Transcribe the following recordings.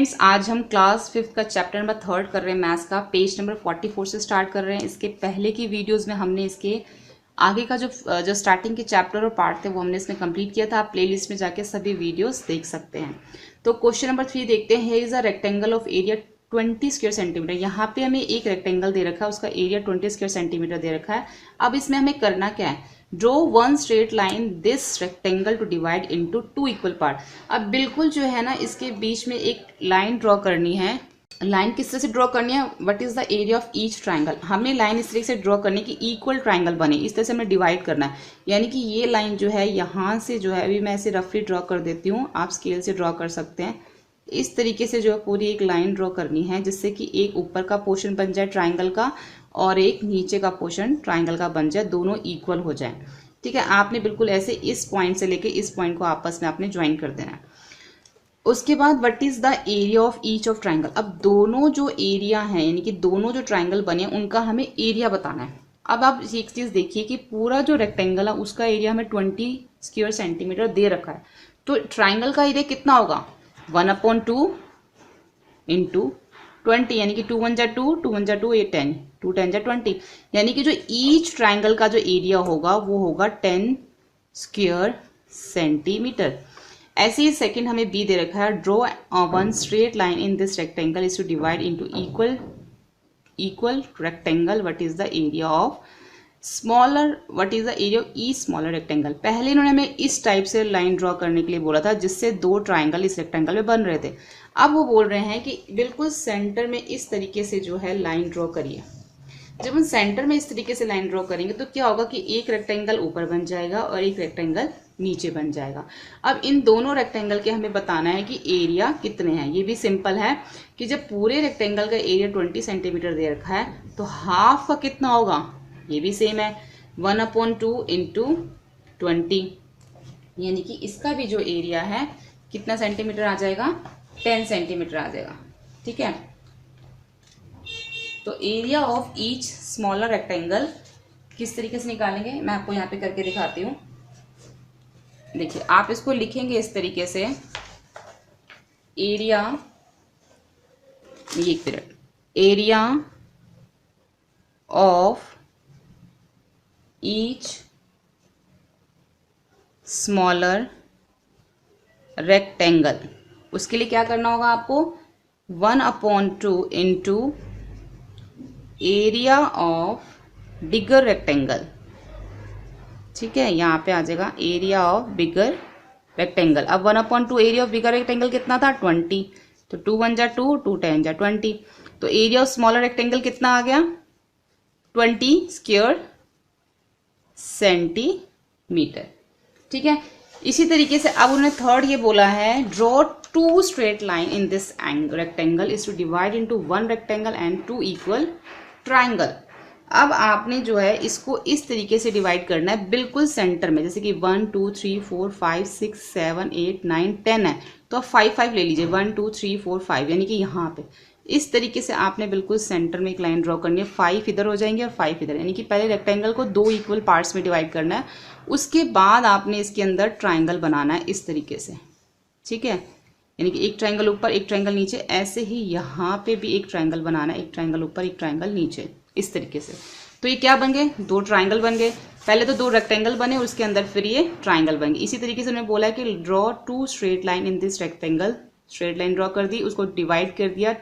Friends, आज हम class 5 का चैप्टर नंबर 3 कर रहे हैं मैथ्स का। पेज नंबर 44 से स्टार्ट कर रहे हैं। इसके पहले की वीडियोस में हमने इसके आगे का जो स्टार्टिंग के चैप्टर और पार्ट थे वो हमने इसमें कंप्लीट किया था। आप प्लेलिस्ट में जाके सभी वीडियोस देख सकते हैं। तो क्वेश्चन नंबर 3 देखते हैं। Here is a rectangle of area 20 square centimetre. यहाँ पे हमें एक रेक्टेंगल दे रखा है, उसका एरिया 20 स्क्वायर सेंटीमीटर दे रखा है। अब इसमें हमें करना क्या है? Draw one straight line this rectangle to divide into 2 equal part. अब बिल्कुल जो है ना, इसके बीच में एक लाइन ड्रॉ करनी है। लाइन किस तरह से ड्रॉ करनी है? What is the area of each triangle. हमने लाइन इस तरीके से ड्रॉ करनी कि इक्वल ट्राइंगल बने, इस तरह से हमें डिवाइड करना है। यानी कि ये लाइन जो है यहाँ से जो है, अभी मैं इसे रफली ड्रॉ कर देती हूँ, आप स्केल से ड्रॉ कर सकते हैं। इस तरीके से जो है पूरी एक लाइन ड्रॉ करनी है, जिससे कि एक ऊपर का पोर्शन बन जाए ट्राइंगल का और एक नीचे का पोर्शन ट्राइंगल का बन जाए, दोनों इक्वल हो जाए। ठीक है, आपने बिल्कुल ऐसे इस पॉइंट से लेके इस पॉइंट को आपस में आपने ज्वाइन कर देना है। उसके बाद what is the area of each of triangle. अब दोनों जो एरिया हैं, यानी कि दोनों जो ट्राइंगल बने उनका हमें एरिया बताना है। अब आप एक चीज देखिए कि पूरा जो रेक्टेंगल है उसका एरिया हमें 20 स्क्वायर सेंटीमीटर दे रखा है। तो ट्राइंगल का एरिया कितना होगा? 1/2 इंटू 20, यानी कि 2 1 जा 2, 2 1 जा 2, 8 10, 2 10 जा 20। यानी कि जो ईच ट्राइंगल का जो एरिया होगा वो होगा 10 स्क्वायर सेंटीमीटर। ऐसे ही सेकंड हमें बी दे रखा है। Draw one straight line in this rectangle is to divide into equal rectangle. What is the area of smaller, what is the area of each smaller rectangle. पहले इन्होंने हमें इस type से लाइन ड्रॉ करने के लिए बोला था, जिससे दो ट्राइंगल इस रेक्टेंगल में बन रहे थे। अब वो बोल रहे हैं कि बिल्कुल सेंटर में इस तरीके से जो है लाइन ड्रॉ करिए। जब हम सेंटर में इस तरीके से लाइन ड्रॉ करेंगे तो क्या होगा कि एक रेक्टेंगल ऊपर बन जाएगा और एक रेक्टेंगल नीचे बन जाएगा। अब इन दोनों रेक्टेंगल के हमें बताना है कि एरिया कितने हैं। ये भी सिंपल है कि जब पूरे रेक्टेंगल का एरिया 20 सेंटीमीटर दे रखा है तो हाफ का कितना होगा? ये भी सेम है, 1/2 इंटू 20, यानी कि इसका भी जो एरिया है कितना सेंटीमीटर आ जाएगा? 10 सेंटीमीटर आ जाएगा। ठीक है, तो area of each smaller rectangle किस तरीके से निकालेंगे मैं आपको यहाँ पे करके दिखाती हूँ। देखिए, आप इसको लिखेंगे इस तरीके से, एरिया, ये period, area of each smaller rectangle. उसके लिए क्या करना होगा आपको? 1/2 into area of bigger rectangle. ठीक है, यहाँ पे आ जाएगा एरिया ऑफ बिगर रेक्टेंगल। अब 1/2 एरिया ऑफ बिगर रेक्टेंगल कितना था? 20। तो 2 1 जा 2, 2 10 जा 20। तो एरिया ऑफ स्मॉलर रेक्टेंगल कितना आ गया? 20 स्क्वायर सेंटीमीटर। ठीक है, इसी तरीके से अब उन्होंने थर्ड ये बोला है, draw 2 straight line in this rectangle is to divide into 1 rectangle and 2 equal triangle. अब आपने जो है इसको इस तरीके से डिवाइड करना है बिल्कुल सेंटर में, जैसे कि 1 2 3 4 5 6 7 8 9 10 है, तो आप 5 5 ले लीजिए, 1 2 3 4 5, यानी कि यहाँ पे इस तरीके से आपने बिल्कुल सेंटर में एक लाइन ड्रॉ करनी है। 5 इधर हो जाएंगे और 5 इधर, यानी कि पहले रेक्टेंगल को 2 इक्वल पार्ट्स में डिवाइड करना है। उसके बाद आपने इसके अंदर ट्राइंगल बनाना है इस तरीके से। ठीक है, यानी कि एक ट्राइंगल ऊपर एक ट्राइंगल नीचे। ऐसे ही यहाँ पे भी एक ट्राइंगल बनाना है, एक ट्राइंगल ऊपर एक ट्राइंगल नीचे, इस तरीके से। तो ये क्या बन गए? 2 ट्राइंगल बन गए। पहले तो 2 रेक्टेंगल बने, उसके अंदर फिर ये ट्राइंगल बन गए। इसी तरीके से उन्होंने बोला है कि draw 2 straight line in this rectangle. Straight line draw कर दी, उसको डिवाइड कर दिया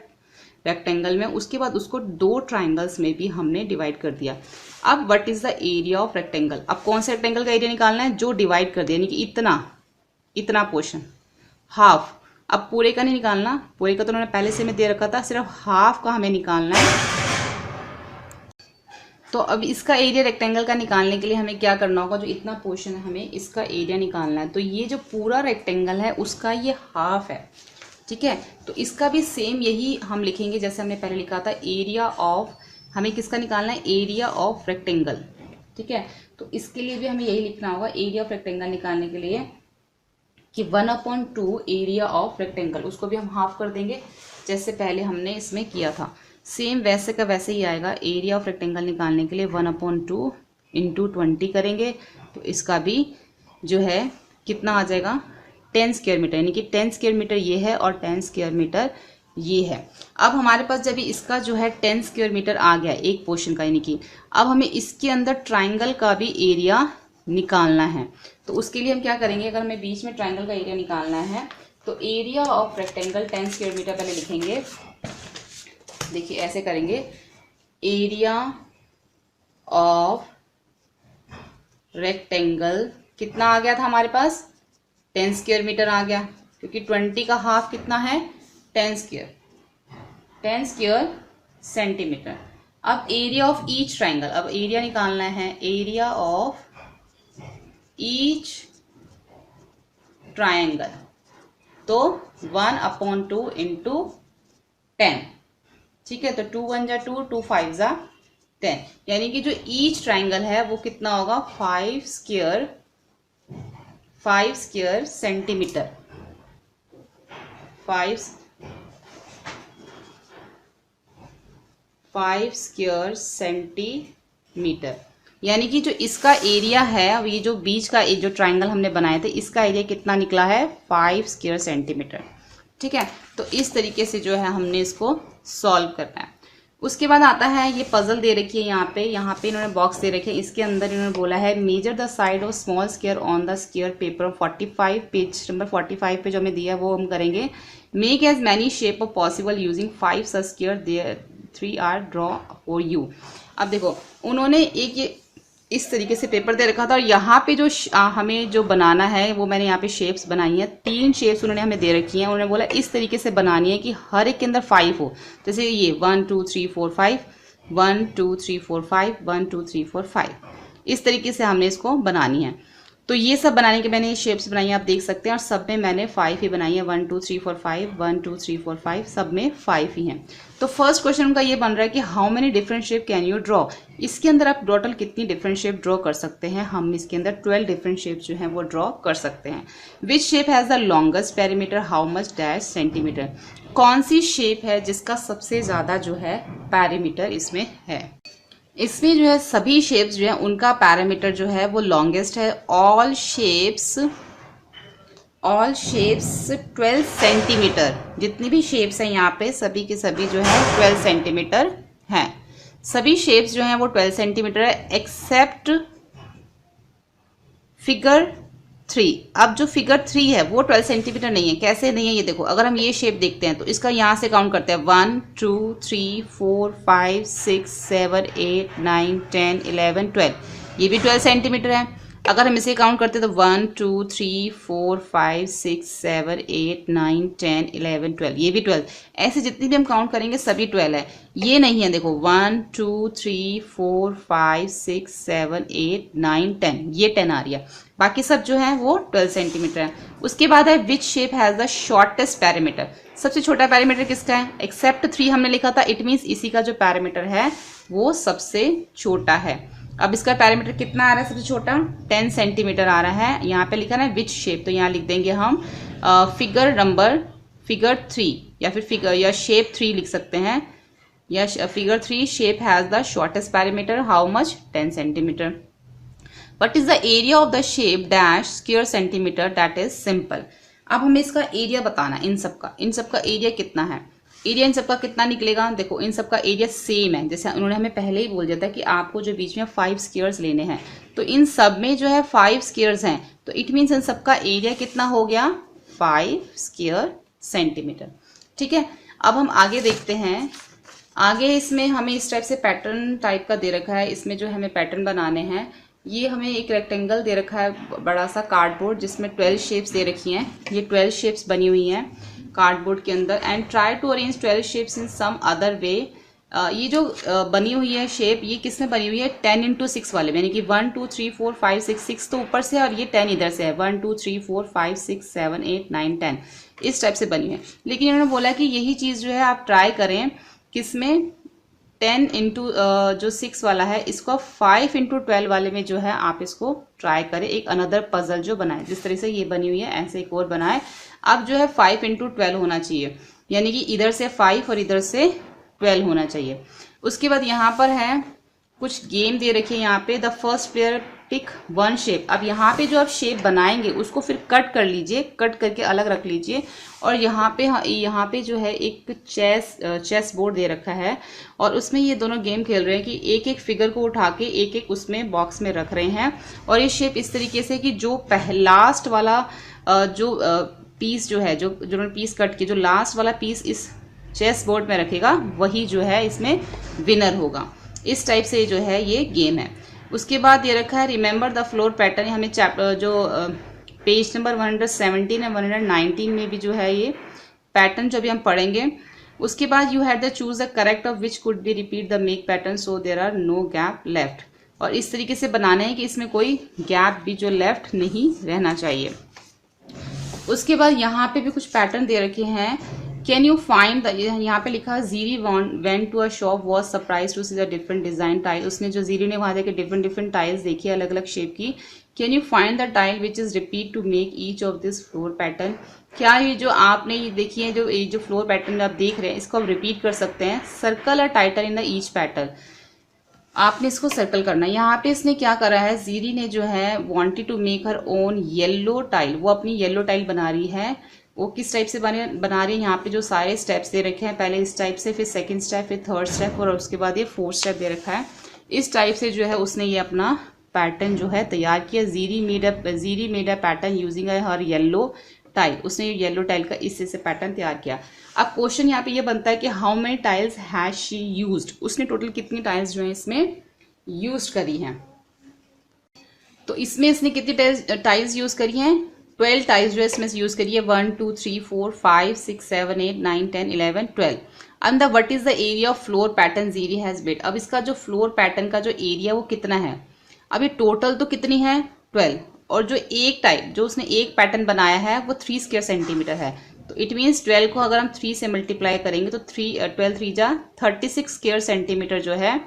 रेक्टेंगल में, उसके बाद उसको 2 ट्राइंगल्स में भी हमने डिवाइड कर दिया। अब what is the area of rectangle. अब कौन से रेक्टेंगल का एरिया निकालना है? जो डिवाइड कर दिया, यानी कि इतना पोर्शन, हाफ। अब पूरे का नहीं निकालना, पूरे का तो उन्होंने पहले से में दे रखा था, सिर्फ हाफ का हमें निकालना है। तो अब इसका एरिया रेक्टेंगल का निकालने के लिए हमें क्या करना होगा? जो इतना पोर्शन है हमें इसका एरिया निकालना है। तो ये जो पूरा रेक्टेंगल है उसका ये हाफ है। ठीक है, तो इसका भी सेम यही हम लिखेंगे जैसे हमने पहले लिखा था, एरिया ऑफ, हमें किसका निकालना है? Area of rectangle. ठीक है, तो इसके लिए भी हमें यही लिखना होगा, एरिया ऑफ रेक्टेंगल निकालने के लिए कि 1/2 एरिया ऑफ रेक्टेंगल, उसको भी हम हाफ कर देंगे जैसे पहले हमने इसमें किया था। सेम वैसे का वैसे ही आएगा। एरिया ऑफ रेक्टेंगल निकालने के लिए 1/2 इंटू 20 करेंगे, तो इसका भी जो है कितना आ जाएगा? 10 स्क्वायर मीटर, यानी कि 10 स्क्वायर मीटर ये है और 10 स्क्वायर मीटर ये है। अब हमारे पास जब इसका जो है 10 स्क्वायर मीटर आ गया एक पोर्शन का, यानी कि अब हमें इसके अंदर ट्राइंगल का भी एरिया निकालना है। तो उसके लिए हम क्या करेंगे, अगर हमें बीच में ट्राइंगल का एरिया निकालना है तो area of rectangle 10 square metre पहले लिखेंगे। देखिए ऐसे करेंगे, एरिया ऑफ रेक्टेंगल कितना आ गया था हमारे पास, 10 स्क्वायर मीटर आ गया, क्योंकि 20 का हाफ कितना है, 10 स्क्वायर सेंटीमीटर। अब एरिया ऑफ ईच ट्राइंगल, अब एरिया निकालना है, एरिया ऑफ ईच ट्राइंगल, तो 1/2 इंटू 10, ठीक है। तो 2 1 जा 2, 2 5 जा 10, यानी कि जो ईच ट्राइंगल है वो कितना होगा, 5 स्क्वायर सेंटीमीटर, 5 स्क्वायर सेंटीमीटर। यानी कि जो इसका एरिया है, अब ये जो बीच का जो ट्राइंगल हमने बनाया था इसका एरिया कितना निकला है, 5 स्क्वायर सेंटीमीटर, ठीक है। तो इस तरीके से जो है हमने इसको सॉल्व करना है। उसके बाद आता है, ये पजल दे रखी है यहाँ पे इन्होंने बॉक्स दे रखे हैं, इसके अंदर इन्होंने बोला है measure the side of small square on the square paper 45, page number 45 पे जो हमें दिया है वो हम करेंगे। Make as many shape of possible using 5 such square, there 3 are draw for you. अब देखो उन्होंने एक ये इस तरीके से पेपर दे रखा था और यहाँ पे जो हमें जो बनाना है वो मैंने यहाँ पे शेप्स बनाई हैं, 3 शेप्स उन्होंने हमें दे रखी हैं। उन्होंने बोला इस तरीके से बनानी है कि हर एक के अंदर 5 हो, जैसे ये 1 2 3 4 5, 1 2 3 4 5, 1 2 3 4 5, इस तरीके से हमने इसको बनानी है। तो ये सब बनाने के मैंने ये शेप्स बनाई है, आप देख सकते हैं, और सब में मैंने 5 ही बनाई है, 1 2 3 4 5, 1 2 3 4 5, सब में 5 ही हैं। तो फर्स्ट क्वेश्चन उनका ये बन रहा है कि how many different shape can you draw, इसके अंदर आप टोटल कितनी डिफरेंट शेप ड्रॉ कर सकते हैं। हम इसके अंदर 12 डिफरेंट शेप जो हैं वो ड्रॉ कर सकते हैं। Which shape has the longest perimeter, how much dash centimetre, कौन सी शेप है जिसका सबसे ज़्यादा जो है पेरीमीटर इसमें है। इसमें जो है सभी शेप्स जो है उनका पैरामीटर जो है वो लॉन्गेस्ट है। ऑल शेप्स 12 सेंटीमीटर, जितनी भी शेप्स हैं यहाँ पे सभी के सभी जो है 12 सेंटीमीटर हैं। सभी शेप्स जो हैं वो 12 सेंटीमीटर है, एक्सेप्ट फिगर 3। अब जो फिगर 3 है वो 12 सेंटीमीटर नहीं है। कैसे नहीं है ये देखो, अगर हम ये शेप देखते हैं तो इसका यहाँ से काउंट करते हैं 1 2 3 4 5 6 7 8 9 10 11 12, ये भी 12 सेंटीमीटर है। अगर हम इसे काउंट करते हैं तो 1 2 3 4 5 6 7 8 9 10 11 12, ये भी 12। ऐसे जितनी भी हम काउंट करेंगे सभी 12 है। ये नहीं है, देखो 1 2 3 4 5 6 7 8 9 10, ये 10 आ रही है। बाकी सब जो है वो 12 सेंटीमीटर है। उसके बाद है which shape has the shortest parameter, सबसे छोटा पैरामीटर किसका है, एक्सेप्ट 3 हमने लिखा था, इट मीन्स इसी का जो पैरामीटर है वो सबसे छोटा है। अब इसका पैरामीटर कितना आ रहा है सबसे छोटा, 10 सेंटीमीटर आ रहा है। यहाँ पे लिखा ना विच शेप, तो यहाँ लिख देंगे हम फिगर 3 या फिर शेप 3 लिख सकते हैं, या figure 3 shape has the shortest parameter, how much 10 centimetre. What is the area of the shape dash square centimeter, that is simple। अब हमें इसका एरिया बताना है, इन सबका एरिया कितना है। एरिया इन सबका कितना निकलेगा, देखो इन सबका एरिया सेम है, जैसे उन्होंने हमें पहले ही बोल दिया था कि आपको जो बीच में 5 स्क्वायर्स लेने हैं, तो इन सब में जो है 5 स्क्वायर्स हैं, तो इट मीन्स इन सबका एरिया कितना हो गया, 5 स्क्वायर सेंटीमीटर, ठीक है। अब हम आगे देखते हैं, आगे इसमें हमें इस टाइप से पैटर्न टाइप का दे रखा है, इसमें जो हमें पैटर्न बनाने हैं। ये हमें एक रेक्टेंगल दे रखा है, बड़ा सा कार्डबोर्ड, जिसमें 12 शेप्स दे रखी हैं। ये 12 शेप्स बनी हुई हैं कार्डबोर्ड के अंदर, and try to arrange 12 shapes in some other way. ये जो बनी हुई है शेप, ये किस में बनी हुई है, 10 × 6 वाले में, यानी कि 1 2 3 4 5 6, 6 तो ऊपर से है और ये 10 इधर से है, 1 2 3 4 5 6 7 8 9 10, इस टाइप से बनी हुई है। लेकिन इन्होंने बोला कि यही चीज़ जो है आप ट्राई करें, किसमें, 10 × जो 6 वाला है, इसको 5 × 12 वाले में जो है आप इसको ट्राई करें। एक अनदर पजल जो बनाए, जिस तरह से ये बनी हुई है ऐसे एक और बनाए। अब जो है 5 × 12 होना चाहिए, यानी कि इधर से 5 और इधर से 12 होना चाहिए। उसके बाद यहाँ पर है कुछ गेम दे रखी है, यहाँ पे the first player pick one shape. अब यहाँ पे जो आप शेप बनाएंगे उसको फिर कट कर लीजिए, कट करके अलग रख लीजिए। और यहाँ पे जो है एक चेस बोर्ड दे रखा है और उसमें ये दोनों गेम खेल रहे हैं कि एक एक फिगर को उठा के एक एक उसमें बॉक्स में रख रहे हैं। और ये शेप इस तरीके से कि जो लास्ट वाला जो पीस जो है, जो पीस कट के जो लास्ट वाला पीस इस चेस बोर्ड में रखेगा वही जो है इसमें विनर होगा। इस टाइप से जो है ये गेम है। उसके बाद ये रखा है रिमेंबर द फ्लोर पैटर्न। हमें चैप्टर जो पेज नंबर 117 और 119 में भी जो है ये पैटर्न जो भी हम पढ़ेंगे। उसके बाद you had the choose the correct of which could be repeat the make pattern so there are no gap left. और इस तरीके से बनाने हैं कि इसमें कोई गैप भी जो लेफ्ट नहीं रहना चाहिए। उसके बाद यहाँ पे भी कुछ पैटर्न दे रखे हैं। कैन यू फाइंड द, यहाँ पे लिखा Jeeri went to a shop was surprise to see the different design tile. उसने जो जीरी ने वहां जाके डिफरेंट टाइल्स देखी अलग अलग शेप की। Can you find the tile which is repeat to make each of this floor pattern. क्या ये जो आपने ये देखी है, जो फ्लोर पैटर्न आप देख रहे हैं इसको आप रिपीट कर सकते हैं। Circle a title in the each pattern, आपने इसको सर्कल करना है। यहाँ पे इसने क्या करा है, जीरी ने जो है wanted to make her own yellow tile, वो अपनी येलो टाइल बना रही है। वो किस टाइप से बना रही है, यहाँ पे जो सारे स्टेप्स दे रखे हैं, पहले इस टाइप से, फिर सेकंड स्टेप, फिर थर्ड स्टेप और उसके बाद ये फोर्थ स्टेप दे रखा है। इस टाइप से जो है उसने ये अपना पैटर्न जो है तैयार किया। Jeeri made a pattern using her yellow tile. उसने येलो टाइल का इससे से पैटर्न तैयार किया। अब क्वेश्चन यहाँ पे ये बनता है कि how many tiles has she used. उसने टोटल कितनी टाइल्स जो है इसमें यूज करी हैं। तो इसमें इसने कितनी टाइल्स यूज करी हैं, 12 टाइल्स जो है इसमें यूज करी है। 1 2 3 4 5 6 7 8 9 10 11 12। And the what is the area of floor pattern Jeeri has built. अब इसका जो फ्लोर पैटर्न का जो एरिया वो कितना है। अब ये टोटल तो कितनी है 12, और जो एक टाइप जो उसने एक पैटर्न बनाया है वो 3 स्क्वायर सेंटीमीटर है। तो इट मीन्स 12 को अगर हम 3 से मल्टीप्लाई करेंगे तो 12 3 जा 36 स्क्वायर सेंटीमीटर जो है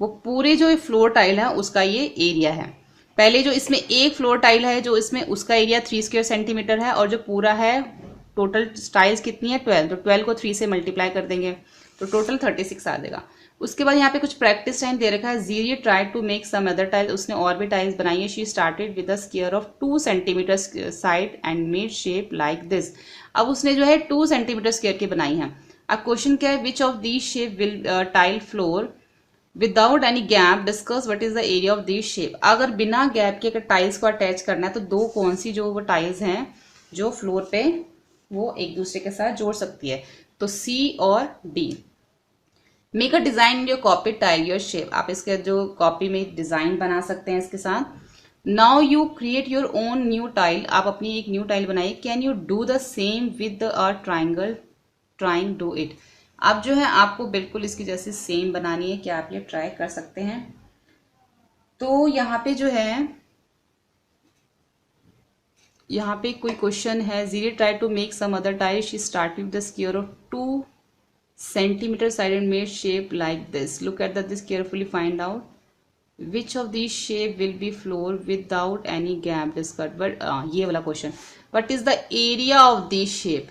वो पूरे जो फ्लोर टाइल है उसका ये एरिया है। पहले जो इसमें एक फ्लोर टाइल है जो इसमें उसका एरिया 3 स्क्वायर सेंटीमीटर है, और जो पूरा है टोटल टाइल्स कितनी है 12, तो 12 को 3 से मल्टीप्लाई कर देंगे तो टोटल 36 आ जाएगा। उसके बाद यहाँ पे कुछ प्रैक्टिस टाइम दे रखा है। Jeeri try to make some other tiles. उसने और भी टाइल्स बनाई है। She started with a square of 2 centimetre side and made shape like this. अब उसने जो है 2 सेंटीमीटर स्क्वायर की बनाई है। अब क्वेश्चन क्या है, which of these shape will tile floor without any gap, discuss what is the area of this shape. अगर बिना गैप के टाइल्स को अटैच करना है तो दो कौन सी जो वो टाइल्स हैं जो फ्लोर पे वो एक दूसरे के साथ जोड़ सकती है, तो सी और D. Make a design in your copy tile your shape. आप इसके जो कॉपी में डिजाइन बना सकते हैं इसके साथ। Now you create your own new tile. आप अपनी एक न्यू टाइल बनाइए। Can you do the same with a triangle, trying do it. अब जो है आपको बिल्कुल इसकी जैसे सेम बनानी है, क्या आप ये ट्राई कर सकते हैं। तो यहाँ पे जो है, यहाँ पे कोई क्वेश्चन है, Jeeri try to make some other tile, she start with the square of 2 centimetre side and made shape like this. Look at this carefully, find out which of this shape will be floor without any gap discuss. But ये वाला question, what is the area of this shape.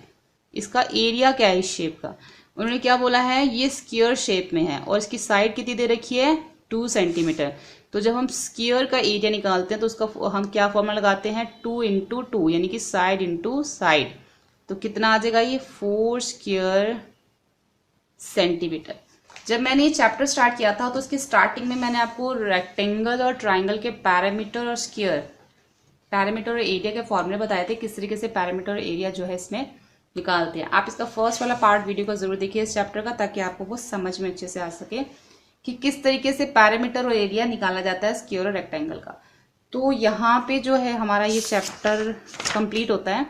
इसका एरिया क्या है इस shape का। उन्होंने क्या बोला है, ये स्क्वायर शेप में है और इसकी साइड कितनी दे रखी है 2 सेंटीमीटर। तो जब हम स्क्वायर का एरिया निकालते हैं तो उसका हम क्या फॉर्मूला लगाते हैं, 2 इंटू 2, यानी कि साइड इंटू साइड। तो कितना आ जाएगा ये 4 स्क्वायर सेंटीमीटर। जब मैंने ये चैप्टर स्टार्ट किया था तो उसकी स्टार्टिंग में मैंने आपको रेक्टेंगल और ट्राइंगल के पैरामीटर और स्क्वायर, पैरामीटर और एरिया के फॉर्मूले बताए थे, किस तरीके से पैरामीटर और एरिया जो है इसमें निकालते हैं। आप इसका फर्स्ट वाला पार्ट वीडियो को जरूर देखिए इस चैप्टर का, ताकि आपको वो समझ में अच्छे से आ सके कि किस तरीके से पैरामीटर और एरिया निकाला जाता है स्क्वायर और रेक्टेंगल का। तो यहाँ पे जो है हमारा ये चैप्टर कंप्लीट होता है।